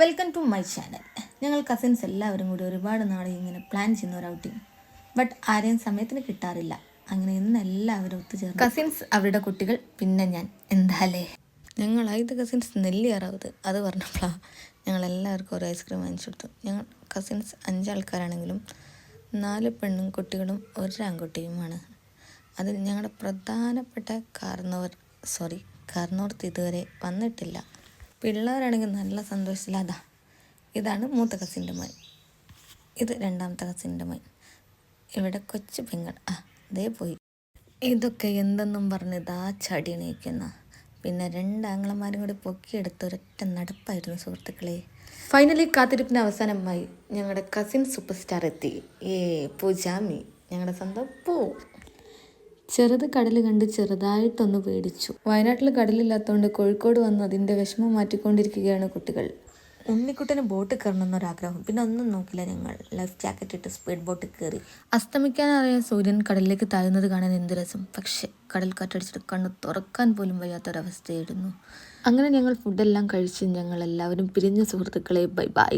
Welcome to my channel. ഞങ്ങൾ cousins എല്ലാവരും കൂടി ഒരുപാട് നാളെ ഇങ്ങനെ പ്ലാൻ ചെയ്യുന്ന ഒരു ഔട്ടിങ്. ബട്ട് ആരെയും സമയത്തിന് കിട്ടാറില്ല. അങ്ങനെ ഇന്ന് എല്ലാവരും ഒത്തുചേർന്നു. കസിൻസ്, അവരുടെ കുട്ടികൾ, പിന്നെ ഞാൻ. എന്താലേ, ഞങ്ങൾ 5 കസിൻസ് നെല്ലിയാറാവത് അത് പറഞ്ഞപ്പോഴാണ് ഞങ്ങളെല്ലാവർക്കും ഒരു ഐസ്ക്രീം വാങ്ങിച്ചു കൊടുത്തു. ഞങ്ങൾ കസിൻസ് 5 ആൾക്കാരാണെങ്കിലും 4 പെണ്ണും കുട്ടികളും 1 ആൺകുട്ടിയുമാണ്. അതിൽ ഞങ്ങളുടെ പ്രധാനപ്പെട്ട കാർന്നോർത്ത് ഇതുവരെ വന്നിട്ടില്ല. പിള്ളേരാണെങ്കിൽ നല്ല സന്തോഷത്തിലതാ. ഇതാണ് മൂത്ത കസിൻ്റെ മോൻ, ഇത് 2ാമത്തെ കസിൻ്റെ മോൻ, ഇവിടെ കൊച്ചു പെങ്ങൾ അതേ പോയി. ഇതൊക്കെ എന്തെന്നും പറഞ്ഞ് ഇതാ ചടി എണീക്കുന്ന. പിന്നെ 2 ആങ്ങളമാരും കൂടി പൊക്കിയെടുത്ത ഒരൊറ്റ നടപ്പായിരുന്നു സുഹൃത്തുക്കളെ. ഫൈനലി കാത്തിരിപ്പിന് അവസാനമായി ഞങ്ങളുടെ കസിൻ സൂപ്പർ സ്റ്റാർ എത്തി. പൂജാമി, ഞങ്ങളുടെ സ്വന്തം പൂ. ചെറുത് കടൽ കണ്ട് ചെറുതായിട്ടൊന്ന് പേടിച്ചു. വയനാട്ടിൽ കടലില്ലാത്തതുകൊണ്ട് കോഴിക്കോട് വന്ന് അതിൻ്റെ വിഷമം മാറ്റിക്കൊണ്ടിരിക്കുകയാണ് കുട്ടികൾ. ഉണ്ണിക്കുട്ടന് ബോട്ട് കയറണം എന്നൊരാഗ്രഹം. പിന്നെ ഒന്നും നോക്കില്ല, ഞങ്ങൾ ലൈഫ് ജാക്കറ്റ് ഇട്ട് സ്പീഡ് ബോട്ട് കയറി. അസ്തമിക്കാനറിയാൻ സൂര്യൻ കടലിലേക്ക് താഴുന്നത് കാണാൻ എന്ത് രസം. പക്ഷെ കടൽ കാറ്റടിച്ചിട്ട് കണ്ണ് തുറക്കാൻ പോലും വയ്യാത്തൊരവസ്ഥയായിരുന്നു. അങ്ങനെ ഞങ്ങൾ ഫുഡെല്ലാം കഴിച്ച് ഞങ്ങൾ എല്ലാവരും പിരിഞ്ഞ സുഹൃത്തുക്കളെ, ബൈ ബൈ.